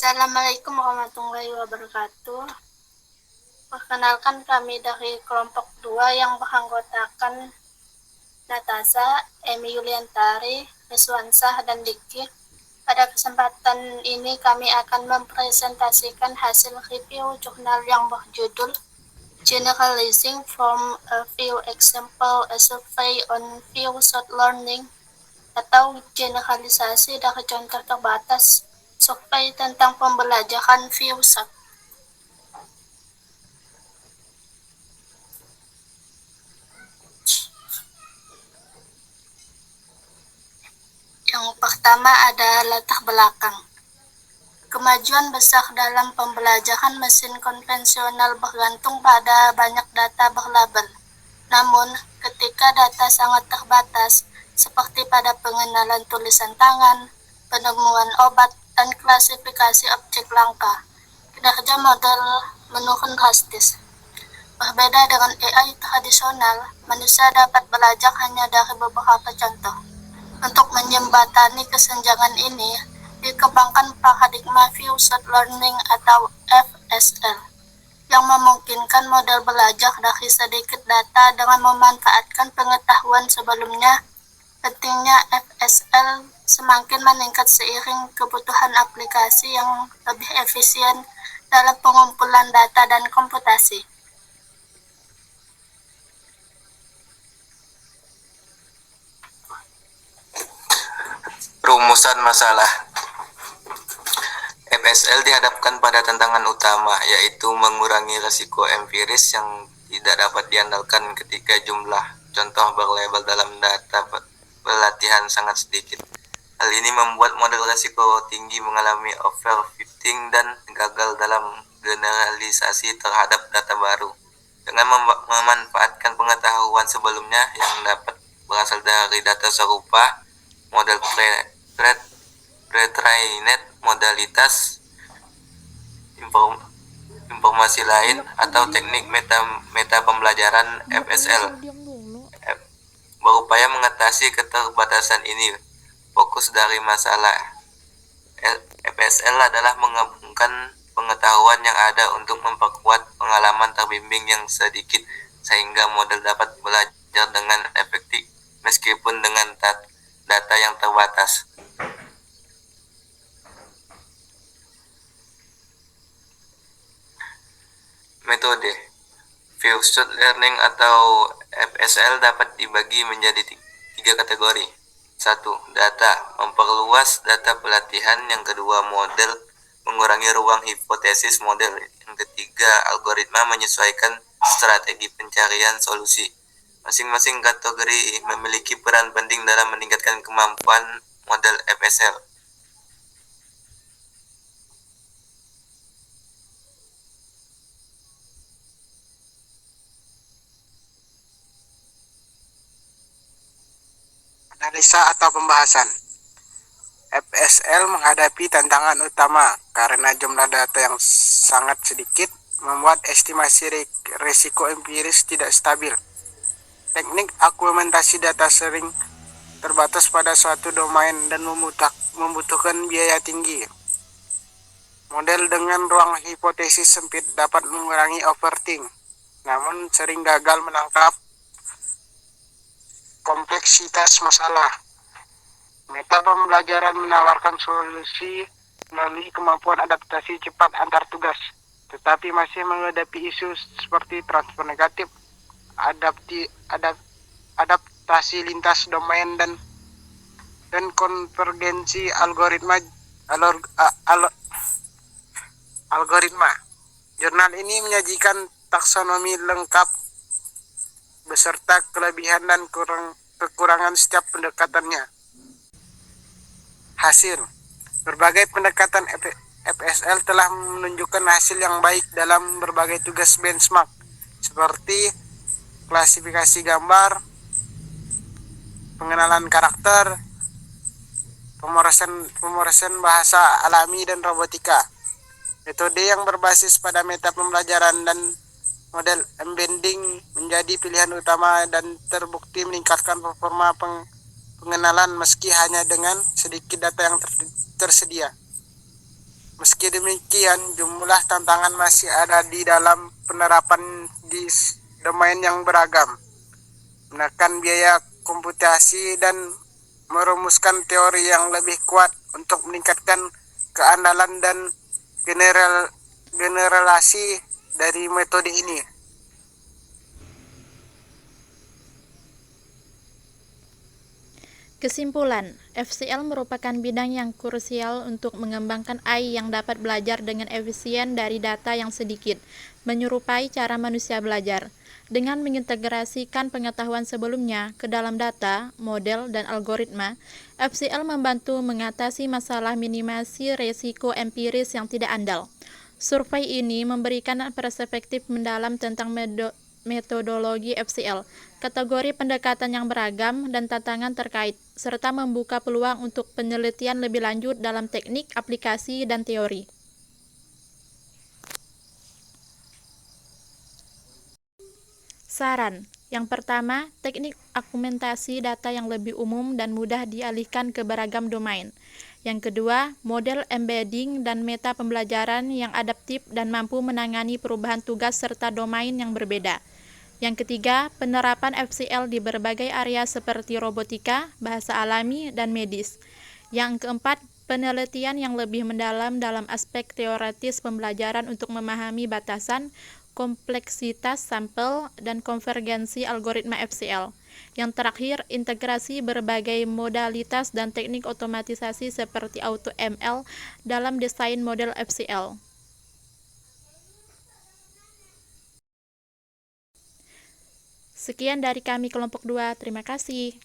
Assalamualaikum warahmatullahi wabarakatuh. Perkenalkan, kami dari kelompok 2 yang beranggotakan Natasha, Emi Yuliantari, Riswansah, dan Diki. Pada kesempatan ini kami akan mempresentasikan hasil review jurnal yang berjudul Generalizing from a Few Example a Survey on Few Short Learning, atau generalisasi dari contoh terbatas survei tentang pembelajaran ViewShot. Yang pertama ada latar belakang. Kemajuan besar dalam pembelajaran mesin konvensional bergantung pada banyak data berlabel. Namun, ketika data sangat terbatas, seperti pada pengenalan tulisan tangan, penemuan obat, dan klasifikasi objek langka, kinerja model menurun drastis. Berbeda dengan AI tradisional, manusia dapat belajar hanya dari beberapa contoh. Untuk menjembatani kesenjangan ini, dikembangkan paradigma Few-Shot Learning atau FSL, yang memungkinkan model belajar dari sedikit data dengan memanfaatkan pengetahuan sebelumnya. Pentingnya FSL semakin meningkat seiring kebutuhan aplikasi yang lebih efisien dalam pengumpulan data dan komputasi. Rumusan masalah. FSL dihadapkan pada tantangan utama, yaitu mengurangi risiko empiris yang tidak dapat diandalkan ketika jumlah contoh berlabel dalam data pelatihan sangat sedikit. Hal ini membuat model risiko tinggi mengalami overfitting dan gagal dalam generalisasi terhadap data baru. Dengan memanfaatkan pengetahuan sebelumnya yang dapat berasal dari data serupa, model pre-trained modalitas informasi lain atau teknik meta pembelajaran FSL berupaya mengatasi keterbatasan ini. Fokus dari masalah FSL adalah menggabungkan pengetahuan yang ada untuk memperkuat pengalaman terbimbing yang sedikit sehingga model dapat belajar dengan efektif meskipun dengan data yang terbatas. Metode Few-Shot Learning atau FSL dapat dibagi menjadi 3 kategori. 1. Data, memperluas data pelatihan. Yang kedua, model, mengurangi ruang hipotesis model. Yang ketiga, algoritma, menyesuaikan strategi pencarian solusi. Masing-masing kategori memiliki peran penting dalam meningkatkan kemampuan model FSL. Analisa atau pembahasan. FSL menghadapi tantangan utama karena jumlah data yang sangat sedikit membuat estimasi risiko empiris tidak stabil. Teknik akumentasi data sering terbatas pada suatu domain dan membutuhkan biaya tinggi. Model dengan ruang hipotesis sempit dapat mengurangi overfitting, namun sering gagal menangkap kompleksitas masalah. Meta pembelajaran menawarkan solusi melalui kemampuan adaptasi cepat antar tugas, tetapi masih menghadapi isu seperti transfer negatif, adaptasi lintas domain, dan konvergensi algoritma. Jurnal ini menyajikan taksonomi lengkap beserta kelebihan dan kekurangan setiap pendekatannya. Hasil, berbagai pendekatan FSL telah menunjukkan hasil yang baik dalam berbagai tugas benchmark seperti klasifikasi gambar, pengenalan karakter, pemrosesan bahasa alami, dan robotika. Metode yang berbasis pada meta pembelajaran dan model embedding menjadi pilihan utama dan terbukti meningkatkan performa pengenalan meski hanya dengan sedikit data yang tersedia. Meski demikian, jumlah tantangan masih ada di dalam penerapan di domain yang beragam, menekan biaya komputasi dan merumuskan teori yang lebih kuat untuk meningkatkan keandalan dan generalisasi dari metode ini. Kesimpulan, FCL merupakan bidang yang krusial untuk mengembangkan AI yang dapat belajar dengan efisien dari data yang sedikit, menyerupai cara manusia belajar. Dengan mengintegrasikan pengetahuan sebelumnya ke dalam data, model, dan algoritma, FCL membantu mengatasi masalah minimasi resiko empiris yang tidak andal. Survei ini memberikan perspektif mendalam tentang metodologi FCL, kategori pendekatan yang beragam, dan tantangan terkait, serta membuka peluang untuk penelitian lebih lanjut dalam teknik, aplikasi, dan teori. Saran. Yang pertama, teknik argumentasi data yang lebih umum dan mudah dialihkan ke beragam domain. Yang kedua, model embedding dan meta pembelajaran yang adaptif dan mampu menangani perubahan tugas serta domain yang berbeda. Yang ketiga, penerapan FCL di berbagai area seperti robotika, bahasa alami, dan medis. Yang keempat, penelitian yang lebih mendalam dalam aspek teoritis pembelajaran untuk memahami batasan, kompleksitas sampel, dan konvergensi algoritma FCL. Yang terakhir, integrasi berbagai modalitas dan teknik otomatisasi seperti AutoML dalam desain model FCL. Sekian dari kami kelompok 2, terima kasih.